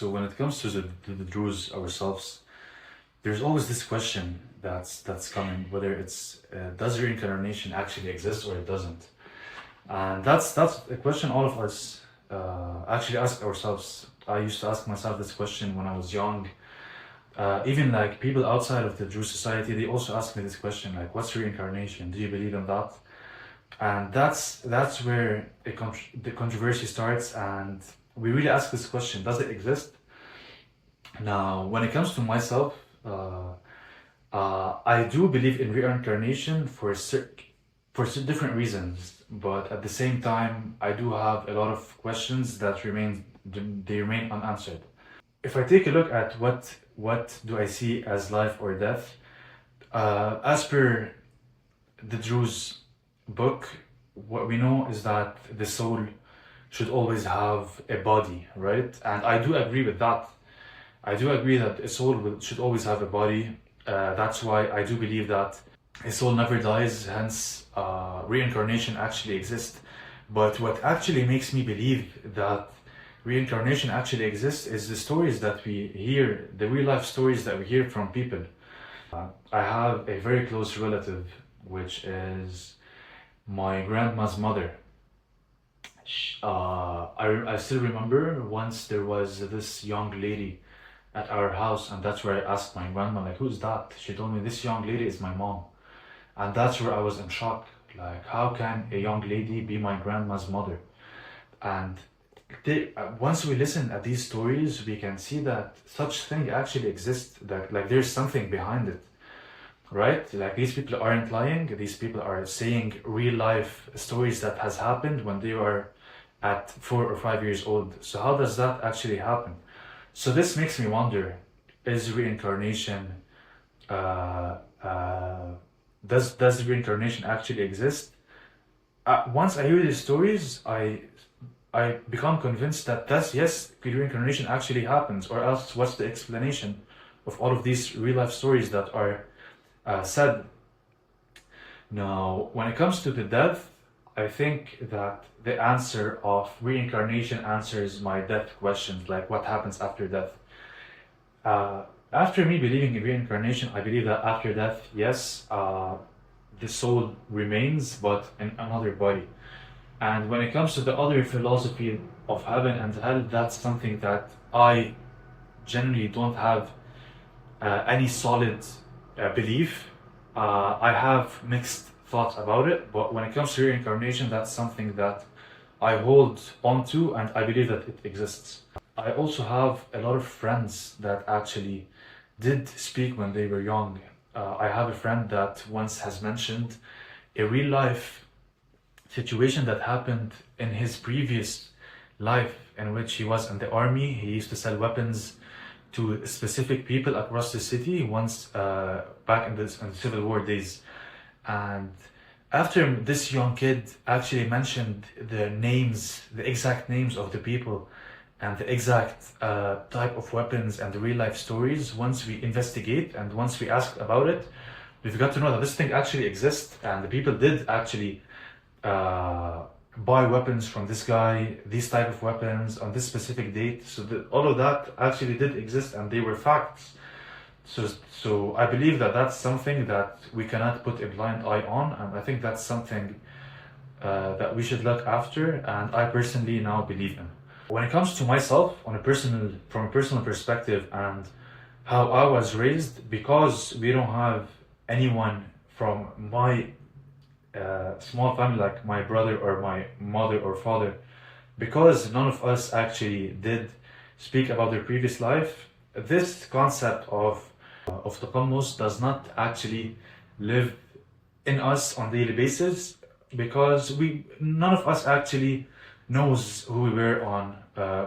So when it comes to the Druze ourselves, there's always this question that's coming, whether it's does reincarnation actually exist or it doesn't? And that's a question all of us actually ask ourselves. I used to ask myself this question when I was young. Even like people outside of the Druze society, they also ask me this question, like, what's reincarnation? Do you believe in that? And that's where the controversy starts, and we really ask this question: does it exist? Now, when it comes to myself, I do believe in reincarnation for different reasons, but at the same time, I do have a lot of questions that remain unanswered. If I take a look at what do I see as life or death, as per the Druze book, what we know is that the soul should always have a body, right? And I do agree with that. I do agree that a soul should always have a body. That's why I do believe that a soul never dies, hence reincarnation actually exists. But what actually makes me believe that reincarnation actually exists is the stories that we hear, the real life stories that we hear from people. I have a very close relative, which is my grandma's mother. I still remember once there was this young lady at our house, and that's where I asked my grandma, like, who's that? She told me, this young lady is my mom. And that's where I was in shock. Like, how can a young lady be my grandma's mother? And once we listen at these stories, we can see that such thing actually exists, that like there's something behind it, right? Like these people aren't lying, these people are saying real life stories that has happened when they were at 4 or 5 years old. So how does that actually happen? So this makes me wonder, is reincarnation, does reincarnation actually exist? Once I hear these stories, I become convinced that yes, reincarnation actually happens, or else what's the explanation of all of these real life stories that are said? Now, when it comes to the death, I think that the answer of reincarnation answers my death questions, like what happens after death. After me believing in reincarnation, I believe that after death, yes, the soul remains, but in another body. And when it comes to the other philosophy of heaven and hell, that's something that I generally don't have any solid belief. I have mixed thoughts about it, but when it comes to reincarnation, that's something that I hold on to, and I believe that it exists. I also have a lot of friends that actually did speak when they were young. I have a friend that once has mentioned a real life situation that happened in his previous life, in which he was in the army. He used to sell weapons to specific people across the city once back in the Civil War days. And after this young kid actually mentioned the exact names of the people and the exact type of weapons and the real life stories, once we investigate and once we ask about it, we've got to know that this thing actually exists, and the people did actually buy weapons from this guy, these type of weapons on this specific date. So all of that actually did exist, and they were facts. So I believe that that's something that we cannot put a blind eye on, and I think that's something that we should look after, and I personally now believe in. When it comes to myself, from a personal perspective, and how I was raised, because we don't have anyone from my small family, like my brother or my mother or father, because none of us actually did speak about their previous life, this concept of taqammus does not actually live in us on a daily basis, because none of us actually knows who we were on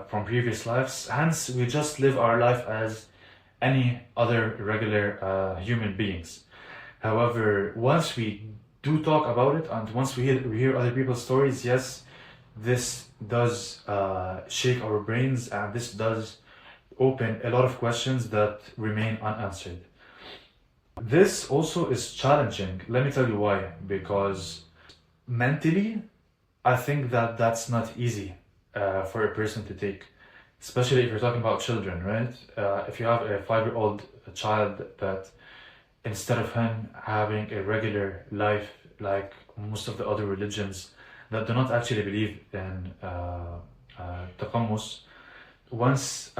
from previous lives. Hence, we just live our life as any other regular human beings. However, once we do talk about it, and once we hear other people's stories, yes, this does shake our brains, and this does open a lot of questions that remain unanswered. This also is challenging. Let me tell you why. Because mentally, I think that that's not easy for a person to take. especially if you're talking about children, right? If you have a 5-year-old child that instead of him having a regular life like most of the other religions that do not actually believe in taqammus, once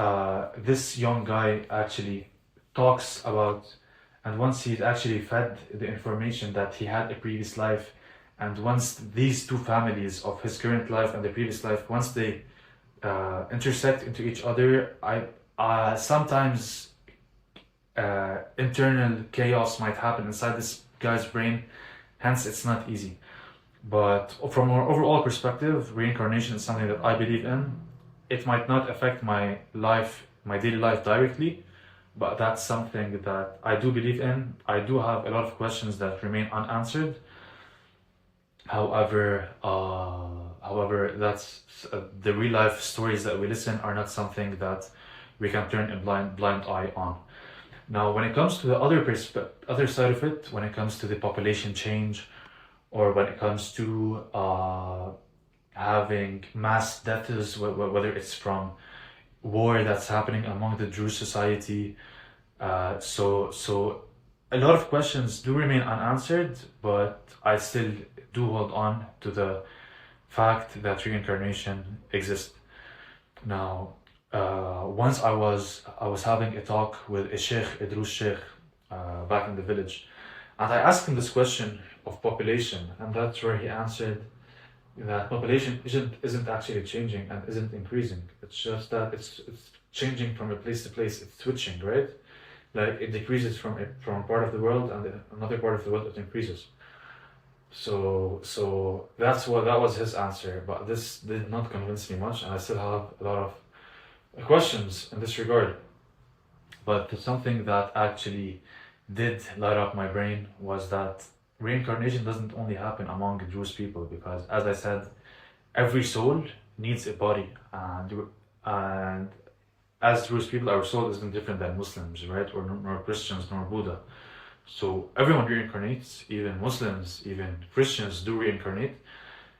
this young guy actually talks about, and once he's actually fed the information that he had a previous life, and once these two families of his current life and the previous life, once they intersect into each other, I sometimes internal chaos might happen inside this guy's brain. Hence, it's not easy. But from an overall perspective, reincarnation is something that I believe in. It might not affect my life, my daily life directly, but that's something that I do believe in. I do have a lot of questions that remain unanswered. However, that's the real life stories that we listen are not something that we can turn a blind eye on. Now, when it comes to the other side of it, when it comes to the population change, or when it comes to having mass deaths, whether it's from war that's happening among the Jewish society, so a lot of questions do remain unanswered, but I still do hold on to the fact that reincarnation exists. Now, once I was having a talk with a sheikh, a Druze sheikh, back in the village, and I asked him this question of population, and that's where he answered that population isn't actually changing and isn't increasing. It's just that it's changing from a place to place. It's switching, right? Like it decreases from part of the world, and another part of the world it increases. So that was his answer, but this did not convince me much, and I still have a lot of questions in this regard. But something that actually did light up my brain was that reincarnation doesn't only happen among Jewish people, because as I said, every soul needs a body, and as Jewish people, our soul isn't different than Muslims, right? Or nor Christians, nor Buddha. So everyone reincarnates, even Muslims, even Christians do reincarnate.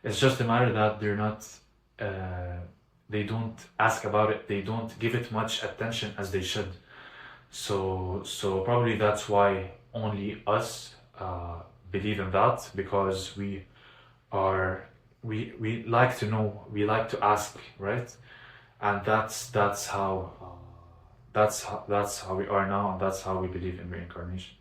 It's just a matter that they're not, they don't ask about it, they don't give it much attention as they should. So probably that's why only us believe in that, because we like to know, we like to ask, right? And that's how we are now, and that's how we believe in reincarnation.